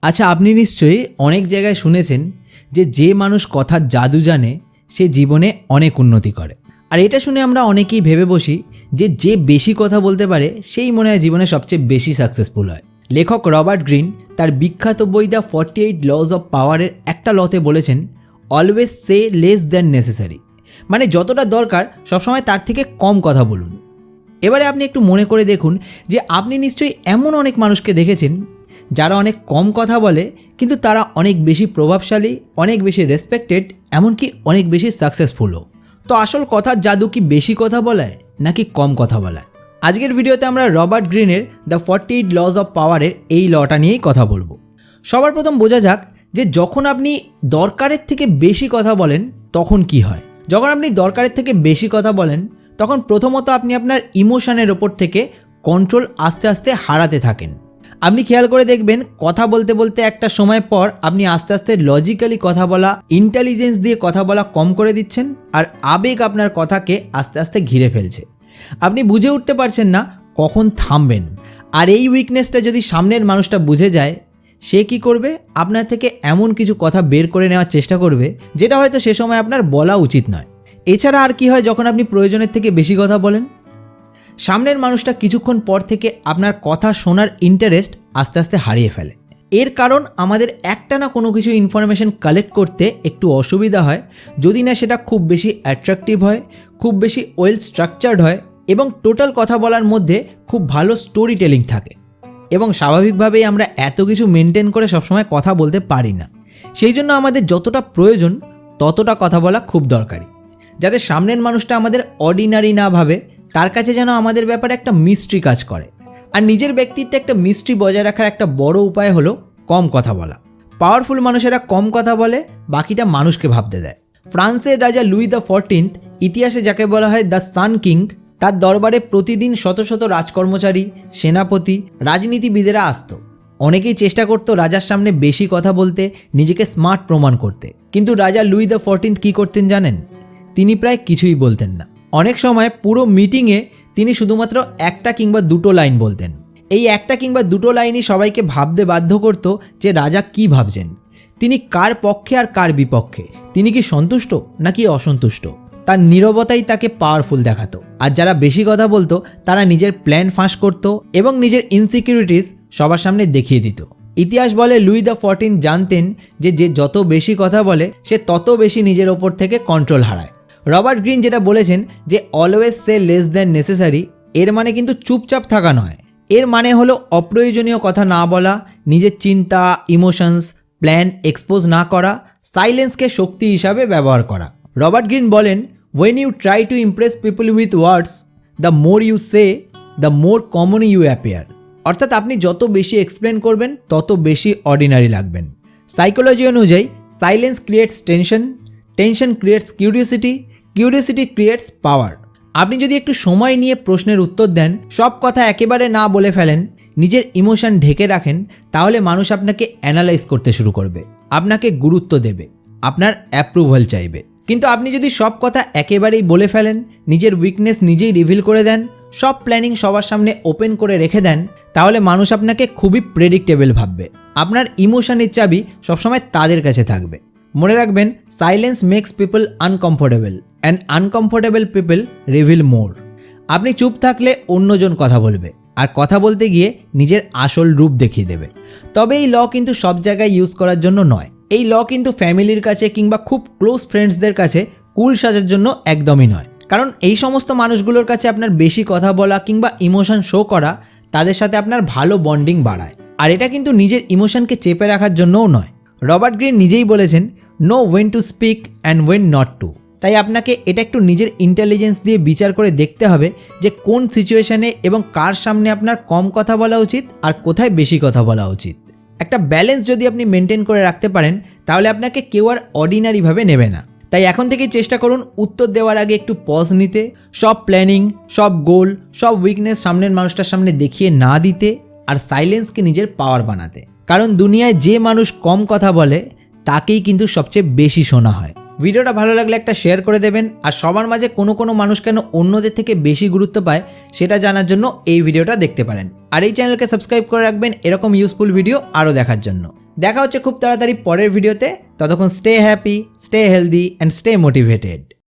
আচ্ছা, আপনি নিশ্চয়ই অনেক জায়গায় শুনেছেন যে মানুষ কথার জাদু জানে সে জীবনে অনেক উন্নতি করে। আর এটা শুনে আমরা অনেকেই ভেবে বসি যে বেশি কথা বলতে পারে সেই মনে হয় জীবনে সবচেয়ে বেশি সাকসেসফুল হয়। লেখক রবার্ট গ্রিন তার বিখ্যাত বই দ্য 48 লজ অফ পাওয়ারের একটা লতে বলেছেন, অলওয়েজ সে লেস দ্যান নেসেসারি, মানে যতটা দরকার সবসময় তার থেকে কম কথা বলুন। এবারে আপনি একটু মনে করে দেখুন যে আপনি নিশ্চয়ই এমন অনেক মানুষকে দেখেছেন যারা অনেক কম কথা বলে কিন্তু তারা অনেক বেশি প্রভাবশালী, অনেক বেশি রেসপেক্টেড, এমনকি অনেক বেশি সাকসেসফুলও। তো আসল কথার জাদু কি বেশি কথা বলায় নাকি কম কথা বলায়? আজকের ভিডিওতে আমরা রবার্ট গ্রিনের দ্য 48 লজ অফ পাওয়ারের এই লটা নিয়েই কথা বলবো। সবার প্রথম বোঝা যাক যে যখন আপনি দরকারের থেকে বেশি কথা বলেন তখন কি হয়। যখন আপনি দরকারের থেকে বেশি কথা বলেন তখন প্রথমত আপনি আপনার ইমোশনের ওপর থেকে কন্ট্রোল আস্তে আস্তে হারাতে থাকেন। আপনি খেয়াল করে দেখবেন কথা বলতে বলতে একটা সময় পর আপনি আস্তে আস্তে লজিক্যালি কথা বলা, ইন্টেলিজেন্স দিয়ে কথা বলা কম করে দিচ্ছেন, আর আবেগ আপনার কথাকে আস্তে আস্তে ঘিরে ফেলছে। আপনি বুঝে উঠতে পারছেন না কখন থামবেন। আর এই উইকনেসটা যদি সামনের মানুষটা বুঝে যায়, সে কি করবে? আপনার থেকে এমন কিছু কথা বের করে নেওয়ার চেষ্টা করবে যেটা হয়তো সে সময় আপনার বলা উচিত নয়। এছাড়া আর কি হয় যখন আপনি প্রয়োজনের থেকে বেশি কথা বলেন? সামনের মানুষটা কিছুক্ষণ পর থেকে আপনার কথা শোনার ইন্টারেস্ট আস্তে আস্তে হারিয়ে ফেলে। এর কারণ আমাদের একটানা কোনো কিছু ইনফরমেশন কালেক্ট করতে একটু অসুবিধা হয় যদি না সেটা খুব বেশি অ্যাট্রাকটিভ হয়, খুব বেশি ওয়েল স্ট্রাকচার্ড হয় এবং টোটাল কথা বলার মধ্যে খুব ভালো স্টোরি টেলিং থাকে। এবং স্বাভাবিকভাবেই আমরা এত কিছু মেনটেন করে সবসময় কথা বলতে পারি না। সেই জন্য আমাদের যতটা প্রয়োজন ততটা কথা বলা খুব দরকারি, যাতে সামনের মানুষটা আমাদের অর্ডিনারি না ভাবে, তার কাছে যেন আমাদের ব্যাপারে একটা মিস্ট্রি কাজ করে। আর নিজের ব্যক্তিত্বে একটা মিস্ট্রি বজায় রাখার একটা বড় উপায় হলো কম কথা বলা। পাওয়ারফুল মানুষেরা কম কথা বলে, বাকিটা মানুষকে ভাবতে দেয়। ফ্রান্সের রাজা লুই দ্য 14 ইতিহাসে যাকে বলা হয় দ্য সান কিং, তার দরবারে প্রতিদিন শত শত রাজকর্মচারী, সেনাপতি, রাজনীতিবিদেরা আসতো। অনেকেই চেষ্টা করতো রাজার সামনে বেশি কথা বলতে, নিজেকে স্মার্ট প্রমাণ করতে। কিন্তু রাজা লুই দ্য 14 কী করতেন জানেন? তিনি প্রায় কিছুই বলতেন না। অনেক সময় পুরো মিটিংয়ে তিনি শুধুমাত্র একটা কিংবা দুটো লাইন বলতেন। এই একটা কিংবা দুটো লাইনই সবাইকে ভাবতে বাধ্য করত যে রাজা কি ভাবছেন, তিনি কার পক্ষে আর কার বিপক্ষে, তিনি কি সন্তুষ্ট নাকি অসন্তুষ্ট। তার নীরবতাই তাকে পাওয়ারফুল দেখাতো। আর যারা বেশি কথা বলতো তারা নিজের প্ল্যান ফাঁস করত এবং নিজের ইনসিকিউরিটিস সবার সামনে দেখিয়ে দিত। ইতিহাস বলে লুই দ্য 14 জানতেন যে যত বেশি কথা বলে সে তত বেশি নিজের ওপর থেকে কন্ট্রোল হারায়। রবার্ট গ্রিন যেটা বলেছেন যে অলওয়েজ সে লেস দ্যান নেসেসারি, এর মানে কিন্তু চুপচাপ থাকা নয়। এর মানে হলো অপ্রয়োজনীয় কথা না বলা, নিজের চিন্তা, ইমোশনস, প্ল্যান এক্সপোজ না করা, সাইলেন্সকে শক্তি হিসাবে ব্যবহার করা। রবার্ট গ্রিন বলেন, when you try to impress people with words, the more you say, the more common you appear. অর্থাৎ আপনি যত বেশি এক্সপ্লেন করবেন তত বেশি অর্ডিনারি লাগবেন। সাইকোলজি অনুযায়ী silence creates tension, tension creates curiosity, curiosity creates power. আপনি যদি একটু সময় নিয়ে প্রশ্নের উত্তর দেন, সব কথা একেবারে না বলে ফেলেন, নিজের ইমোশন ঢেকে রাখেন, তাহলে মানুষ আপনাকে অ্যানালাইজ করতে শুরু করবে, আপনাকে গুরুত্ব দেবে, আপনার অ্যাপ্রুভাল চাইবে। কিন্তু আপনি যদি সব কথা একেবারেই বলে ফেলেন, নিজের উইকনেস নিজেই রিভিল করে দেন, সব প্ল্যানিং সবার সামনে ওপেন করে রেখে দেন, তাহলে মানুষ আপনাকে খুবই প্রেডিক্টেবল ভাববে। আপনার ইমোশনের চাবি সবসময় তাদের কাছে থাকবে। মনে রাখবেন, silence makes people uncomfortable and uncomfortable people reveal more. আপনি চুপ থাকলে অন্যজন কথা বলবে, আর কথা বলতে গিয়ে নিজের আসল রূপ দেখিয়ে দেবে। তবে এই ল কিন্তু সব জায়গায় ইউজ করার জন্য নয়। এই ল কিন্তু ফ্যামিলির কাছে কিংবা খুব ক্লোজ ফ্রেন্ডসদের কাছে কুল সাজার জন্য একদমই নয়। কারণ এই সমস্ত মানুষগুলোর কাছে আপনার বেশি কথা বলা কিংবা ইমোশন শো করা তাদের সাথে আপনার ভালো বন্ডিং বাড়ায়। আর এটা কিন্তু নিজের ইমোশনকে চেপে রাখার জন্যও নয়। রবার্ট গ্রিন নিজেই বলেছেন, know when to speak and when not to. তাই আপনাকে এটা একটু নিজের ইন্টেলিজেন্স দিয়ে বিচার করে দেখতে হবে যে কোন সিচুয়েশনে এবং কার সামনে আপনার কম কথা বলা উচিত আর কোথায় বেশি কথা বলা উচিত। একটা ব্যালেন্স যদি আপনি মেনটেন করে রাখতে পারেন, তাহলে আপনাকে কেউ আর অর্ডিনারিভাবে নেবে না। তাই এখন থেকেই চেষ্টা করুন উত্তর দেওয়ার আগে একটু পজ নিতে, সব প্ল্যানিং, সব গোল, সব উইকনেস সামনের মানুষটার সামনে দেখিয়ে না দিতে, আর সাইলেন্সকে নিজের পাওয়ার বানাতে। কারণ দুনিয়ায় যে মানুষ কম কথা বলে তাকেই কিন্তু সবচেয়ে বেশি শোনা হয়। ভিডিওটা ভালো লাগলে একটা শেয়ার করে দেবেন, আর সবার মাঝে কোনো মানুষ কেন অন্যদের থেকে বেশি গুরুত্ব পায় সেটা জানার জন্য এই ভিডিওটা দেখতে পারেন। আর এই চ্যানেলকে সাবস্ক্রাইব করে রাখবেন এরকম ইউজফুল ভিডিও আরও দেখার জন্য। দেখা হচ্ছে খুব তাড়াতাড়ি পরের ভিডিওতে। ততক্ষণ stay happy, stay healthy and stay motivated.